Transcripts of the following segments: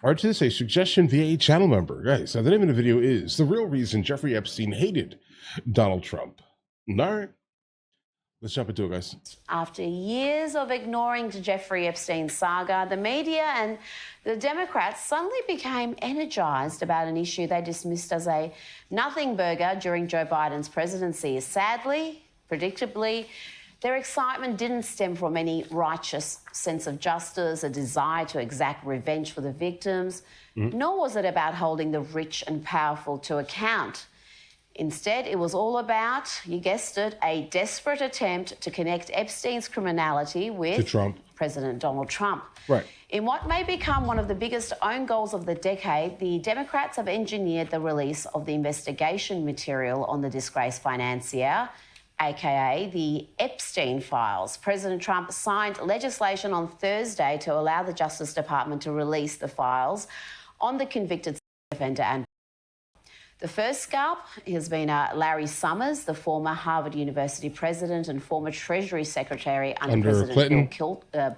All right, to this, a suggestion via a channel member. Guys, the name of the video is The Real Reason Jeffrey Epstein Hated Donald Trump. All right, let's jump into it, guys. After years of ignoring the Jeffrey Epstein saga, the media and the Democrats suddenly became energized about an issue they dismissed as a nothing burger during Joe Biden's presidency. Sadly, predictably, their excitement didn't stem from any righteous sense of justice, a desire to exact revenge for the victims, nor was it about holding the rich and powerful to account. Instead, it was all about, you guessed it, a desperate attempt to connect Epstein's criminality with President Donald Trump. Right. In what may become one of the biggest own goals of the decade, the Democrats have engineered the release of the investigation material on the disgraced financier, aka the Epstein files. President Trump signed legislation on Thursday to allow the Justice Department to release the files on the convicted offender and the first scalp has been Larry Summers, the former Harvard University president and former Treasury Secretary under President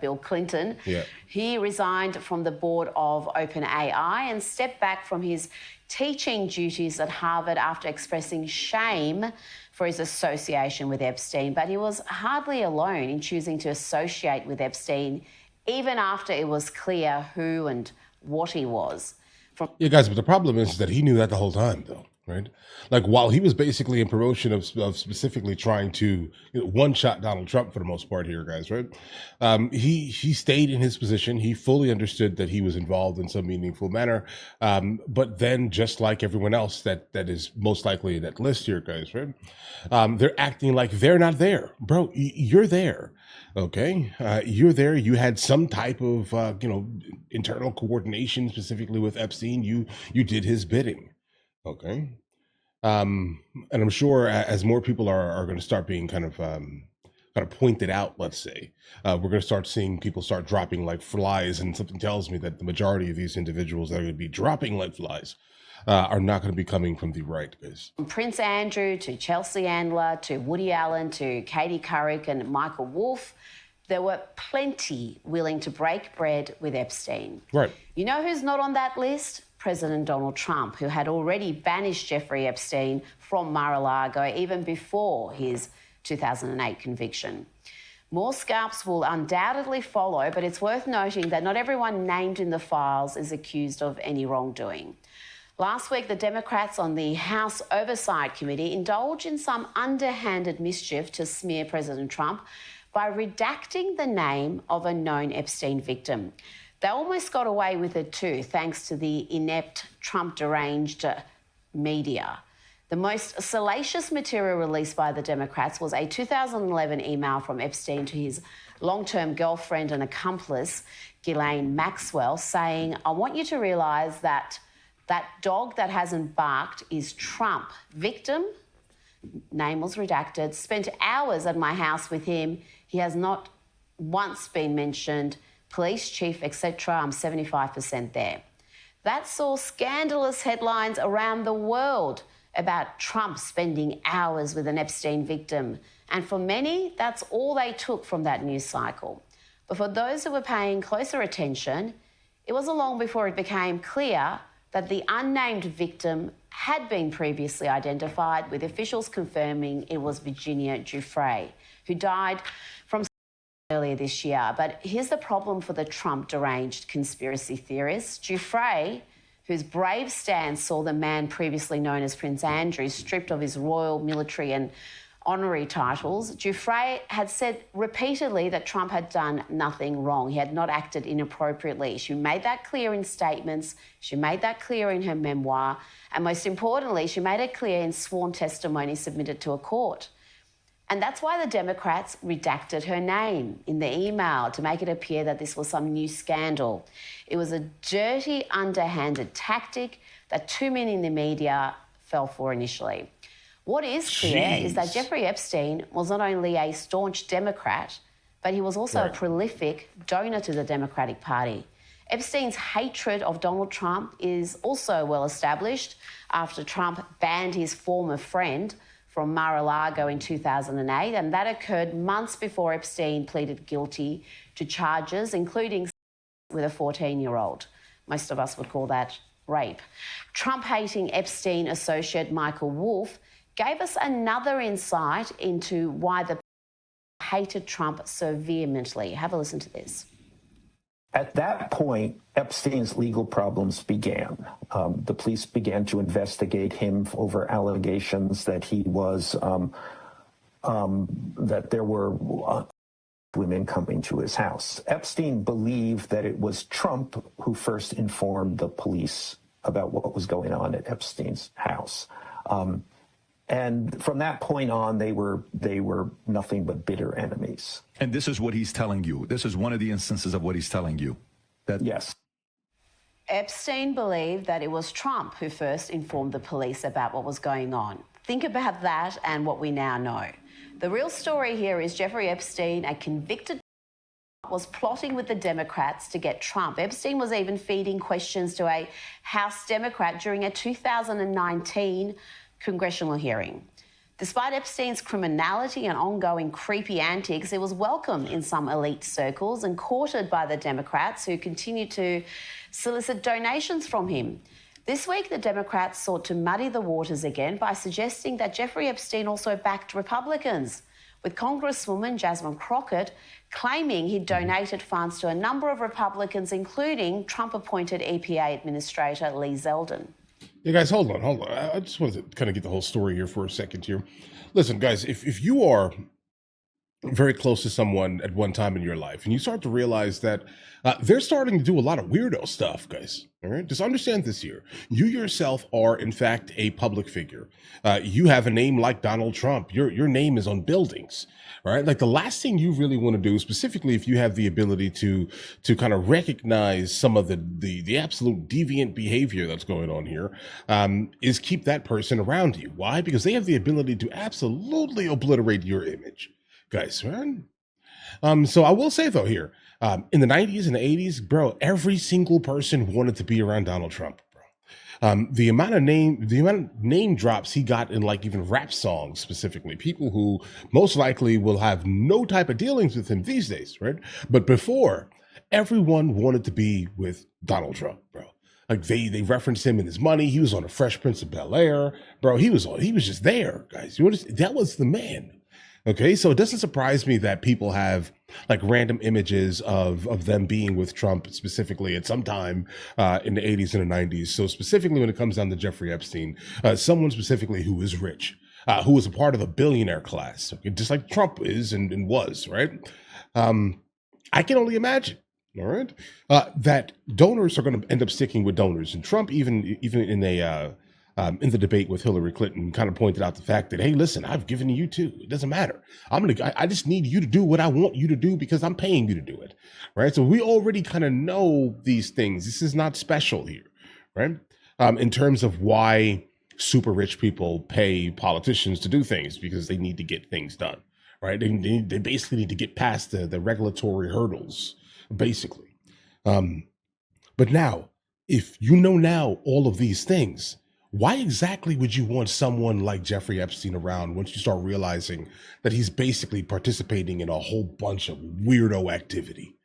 Bill Clinton. Yeah. He resigned from the board of OpenAI and stepped back from his teaching duties at Harvard after expressing shame for his association with Epstein. But he was hardly alone in choosing to associate with Epstein, even after it was clear who and what he was. Yeah, guys, but the problem is that he knew that the whole time, though, right? Like, while he was basically in promotion of specifically trying to one-shot Donald Trump for the most part here, guys, right? He stayed in his position. He fully understood that he was involved in some meaningful manner. But then, just like everyone else that is most likely in that list here, guys, right? They're acting like they're not there. Bro, you're there. Okay, you're there. You had some type of, internal coordination specifically with Epstein. You did his bidding. Okay, and I'm sure as more people are going to start being kind of pointed out, let's say, we're going to start seeing people start dropping like flies, and something tells me that the majority of these individuals that are going to be dropping like flies are not going to be coming from the right, guys. From Prince Andrew to Chelsea Handler to Woody Allen to Katie Couric and Michael Wolff, there were plenty willing to break bread with Epstein. Right. You know who's not on that list? President Donald Trump, who had already banished Jeffrey Epstein from Mar-a-Lago even before his 2008 conviction. More scalps will undoubtedly follow, but it's worth noting that not everyone named in the files is accused of any wrongdoing. Last week, the Democrats on the House Oversight Committee indulged in some underhanded mischief to smear President Trump by redacting the name of a known Epstein victim. They almost got away with it too, thanks to the inept Trump-deranged media. The most salacious material released by the Democrats was a 2011 email from Epstein to his long-term girlfriend and accomplice, Ghislaine Maxwell, saying, "I want you to realise that dog that hasn't barked is Trump. Victim," name was redacted, "spent hours at my house with him. He has not once been mentioned. Police chief, etc. I'm 75% there." That saw scandalous headlines around the world about Trump spending hours with an Epstein victim. And for many, that's all they took from that news cycle. But for those who were paying closer attention, it wasn't long before it became clear that the unnamed victim had been previously identified, with officials confirming it was Virginia Giuffre, who died from earlier this year. But here's the problem for the Trump-deranged conspiracy theorists. Giuffre, whose brave stance saw the man previously known as Prince Andrew stripped of his royal, military and honorary titles, Giuffre had said repeatedly that Trump had done nothing wrong. He had not acted inappropriately. She made that clear in statements. She made that clear in her memoir. And most importantly, she made it clear in sworn testimony submitted to a court. And that's why the Democrats redacted her name in the email to make it appear that this was some new scandal. It was a dirty, underhanded tactic that too many in the media fell for initially. What is clear is that Jeffrey Epstein was not only a staunch Democrat, but he was also a prolific donor to the Democratic Party. Epstein's hatred of Donald Trump is also well established after Trump banned his former friend from Mar-a-Lago in 2008, and that occurred months before Epstein pleaded guilty to charges, including with a 14-year-old. Most of us would call that rape. Trump-hating Epstein associate Michael Wolff gave us another insight into why the hated Trump so vehemently. Have a listen to this. At that point, Epstein's legal problems began. The police began to investigate him over allegations that he was, that there were women coming to his house. Epstein believed that it was Trump who first informed the police about what was going on at Epstein's house. And from that point on, they were nothing but bitter enemies. And this is what he's telling you. This is one of the instances of what he's telling you. That yes. Epstein believed that it was Trump who first informed the police about what was going on. Think about that and what we now know. The real story here is Jeffrey Epstein, a convicted, was plotting with the Democrats to get Trump. Epstein was even feeding questions to a House Democrat during a 2019 congressional hearing. Despite Epstein's criminality and ongoing creepy antics, it was welcome in some elite circles and courted by the Democrats, who continued to solicit donations from him. This week, the Democrats sought to muddy the waters again by suggesting that Jeffrey Epstein also backed Republicans, with Congresswoman Jasmine Crockett claiming he'd donated funds to a number of Republicans, including Trump-appointed EPA Administrator Lee Zeldin. Yeah, guys, hold on. I just wanted to kind of get the whole story here for a second here. Listen, guys, if you are very close to someone at one time in your life and you start to realize that they're starting to do a lot of weirdo stuff, guys, all right? Just understand this here. You yourself are, in fact, a public figure. You have a name like Donald Trump. Your name is on buildings, right? Like, the last thing you really want to do, specifically if you have the ability to kind of recognize some of the absolute deviant behavior that's going on here, is keep that person around you. Why? Because they have the ability to absolutely obliterate your image, guys, right? So I will say, though, here, in the 90s and the 80s, bro, every single person wanted to be around Donald Trump, bro. The amount of name drops he got in, like, even rap songs specifically, people who most likely will have no type of dealings with him these days, right? But before, everyone wanted to be with Donald Trump, bro. Like, they referenced him in his money. He was on the Fresh Prince of Bel-Air, bro. He was just there, guys. That was the man. Okay, so it doesn't surprise me that people have, like, random images of them being with Trump specifically at some time in the 80s and the 90s. So specifically when it comes down to Jeffrey Epstein, someone specifically who is rich, who was a part of the billionaire class, okay, just like Trump is and was, right? I can only imagine, all right, that donors are going to end up sticking with donors. And Trump, even in the debate with Hillary Clinton, kind of pointed out the fact that, hey, listen, I've given you too. It doesn't matter. I just need you to do what I want you to do because I'm paying you to do it, right? So we already kind of know these things. This is not special here, right? In terms of why super rich people pay politicians to do things, because they need to get things done, right? They basically need to get past the regulatory hurdles, basically. But now, if you know now all of these things, why exactly would you want someone like Jeffrey Epstein around once you start realizing that he's basically participating in a whole bunch of weirdo activity?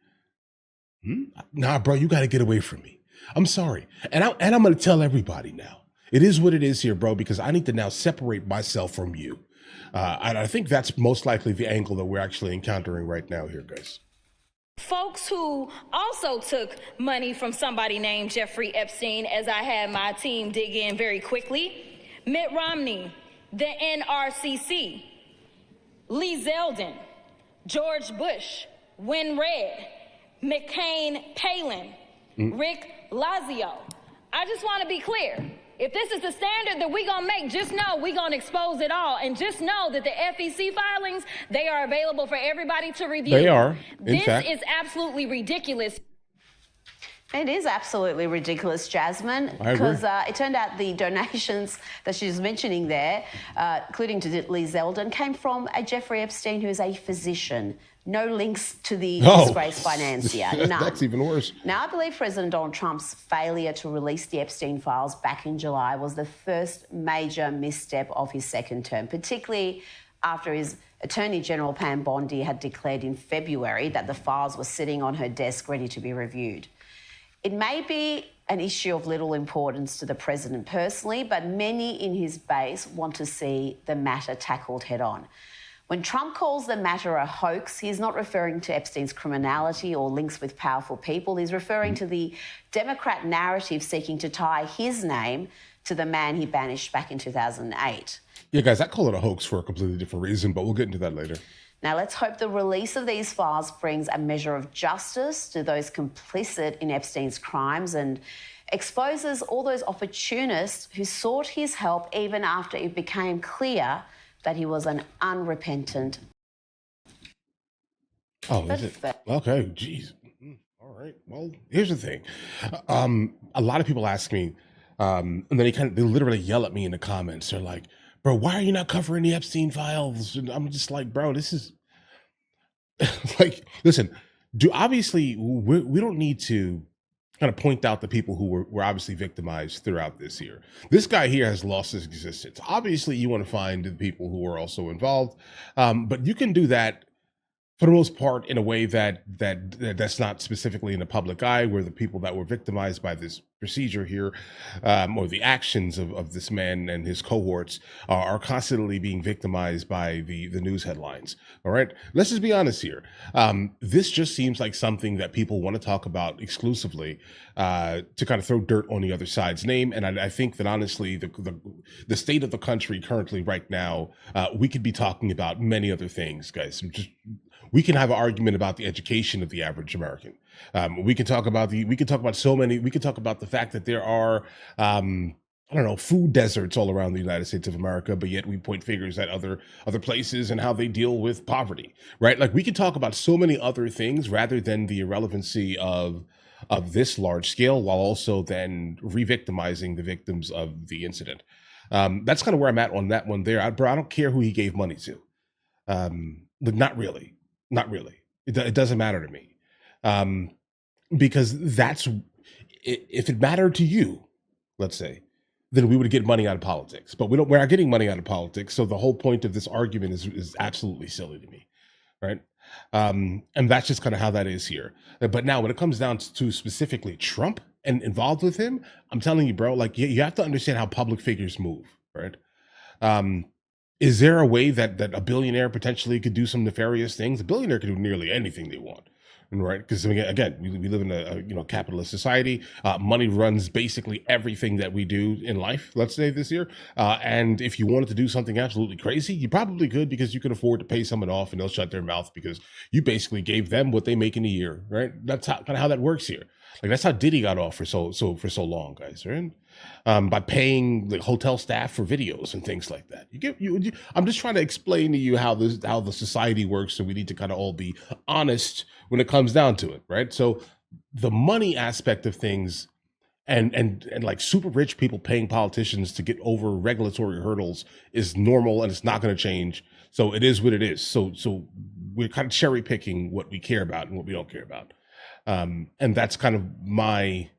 Nah, bro, you got to get away from me. I'm sorry. And I'm going to tell everybody now. It is what it is here, bro, because I need to now separate myself from you. And I think that's most likely the angle that we're actually encountering right now here, guys. Folks who also took money from somebody named Jeffrey Epstein, as I had my team dig in very quickly: Mitt Romney, the NRCC, Lee Zeldin, George Bush, Win Red, McCain Palin, Rick Lazio. I just want to be clear. If this is the standard that we're going to make, just know we're going to expose it all. And just know that the FEC filings, they are available for everybody to review. They are, This is absolutely ridiculous. It is absolutely ridiculous, Jasmine, because it turned out the donations that she was mentioning there, including to Lee Zeldin, came from a Jeffrey Epstein who is a physician. No links to the disgraced financier. None. That's even worse. Now, I believe President Donald Trump's failure to release the Epstein files back in July was the first major misstep of his second term, particularly after his Attorney General Pam Bondi had declared in February that the files were sitting on her desk ready to be reviewed. It may be an issue of little importance to the president personally, but many in his base want to see the matter tackled head on. When Trump calls the matter a hoax, he's not referring to Epstein's criminality or links with powerful people. He's referring to the Democrat narrative seeking to tie his name to the man he banished back in 2008. Yeah, guys, I call it a hoax for a completely different reason, but we'll get into that later. Now, let's hope the release of these files brings a measure of justice to those complicit in Epstein's crimes and exposes all those opportunists who sought his help even after it became clear that he was an unrepentant. Oh, is it? Okay, geez. All right. Well, here's the thing. A lot of people ask me, and then they literally yell at me in the comments. They're like, bro, why are you not covering the Epstein files? And I'm just like, bro, this is like, listen, obviously we don't need to kind of point out the people who were obviously victimized throughout this year. This guy here has lost his existence. Obviously, you want to find the people who are also involved, but you can do that for the most part in a way that's not specifically in the public eye, where the people that were victimized by this procedure here, or the actions of this man and his cohorts are constantly being victimized by the news headlines. All right, let's just be honest here. This just seems like something that people want to talk about exclusively to kind of throw dirt on the other side's name. And I think that honestly, the state of the country currently right now, we could be talking about many other things, guys. We can have an argument about the education of the average American. We can talk about the fact that there are, food deserts all around the United States of America, but yet we point fingers at other places and how they deal with poverty, right? Like we can talk about so many other things rather than the irrelevancy of this large scale, while also then re-victimizing the victims of the incident. That's kind of where I'm at on that one there. I don't care who he gave money to. But not really. It doesn't matter to me. Because if it mattered to you, let's say, then we would get money out of politics. But we're not getting money out of politics. So the whole point of this argument is absolutely silly to me. Right. And that's just kind of how that is here. But now when it comes down to specifically Trump and involved with him, I'm telling you, bro, like you have to understand how public figures move. Right. Is there a way that a billionaire potentially could do some nefarious things? A billionaire could do nearly anything they want, right? Because again, we live in a capitalist society. Money runs basically everything that we do in life. Let's say this year, and if you wanted to do something absolutely crazy, you probably could, because you can afford to pay someone off and they'll shut their mouth because you basically gave them what they make in a year, right? That's kind of how that works here. Like that's how Diddy got off for so long, guys, right? By paying the hotel staff for videos and things like that. I'm just trying to explain to you how the society works, so we need to kind of all be honest when it comes down to it, right? So the money aspect of things and like super rich people paying politicians to get over regulatory hurdles is normal, and it's not going to change. So it is what it is. So we're kind of cherry picking what we care about and what we don't care about. And that's kind of my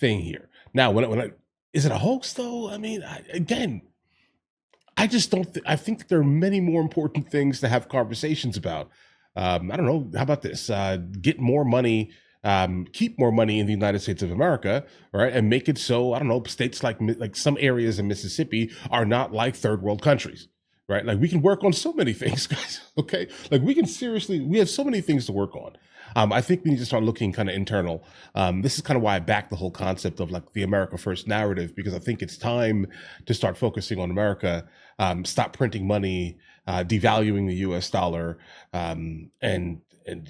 thing here. Now, is it a hoax though? I mean, I just don't. I think that there are many more important things to have conversations about. I don't know. How about this? Get more money, keep more money in the United States of America, right? And make it so, I don't know, states like some areas in Mississippi are not like third world countries, right? Like we can work on so many things, guys. Okay, like we have so many things to work on. I think we need to start looking kind of internal. This is kind of why I back the whole concept of like the America First narrative, because I think it's time to start focusing on America, stop printing money, devaluing the U.S. dollar, and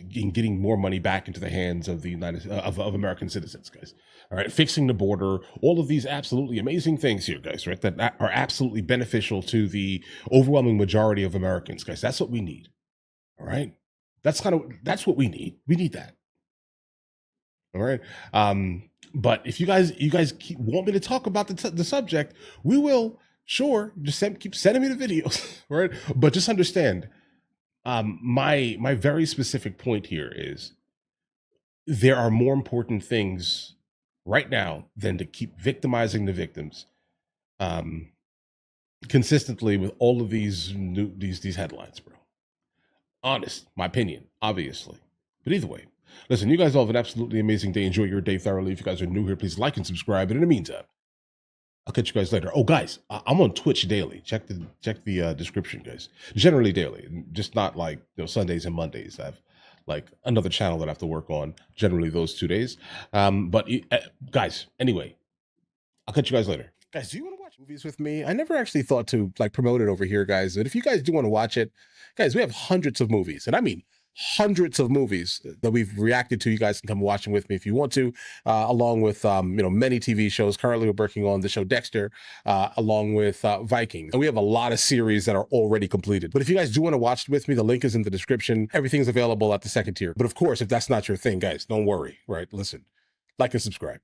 getting more money back into the hands of the of American citizens, guys. All right, fixing the border, all of these absolutely amazing things here, guys, right? That are absolutely beneficial to the overwhelming majority of Americans, guys. That's what we need. All right. That's what we need. We need that. All right. But if you guys want me to talk about the subject, we will. Sure. Just keep sending me the videos. All right. But just understand, my very specific point here is there are more important things right now than to keep victimizing the victims, consistently with all of these headlines, bro. Honest, my opinion, obviously. But either way, Listen, you guys all have an absolutely amazing day. Enjoy your day thoroughly. If you guys are new here, please like and subscribe. And in the meantime, I'll catch you guys later. Oh, guys, I'm on Twitch daily. Check the description, guys. Generally daily, just not like Sundays and Mondays. I have like another channel that I have to work on. Generally those 2 days. Guys, anyway, I'll catch you guys later. Guys, do you want to watch movies with me? I never actually thought to like promote it over here, guys. But if you guys do want to watch it, guys, we have hundreds of movies, and I mean hundreds of movies that we've reacted to. You guys can come watch them with me if you want to, along with many TV shows. Currently, we're working on the show Dexter, along with Vikings, and we have a lot of series that are already completed. But if you guys do want to watch it with me, the link is in the description. Everything's available at the second tier. But of course, if that's not your thing, guys, don't worry. Right? Listen, like and subscribe.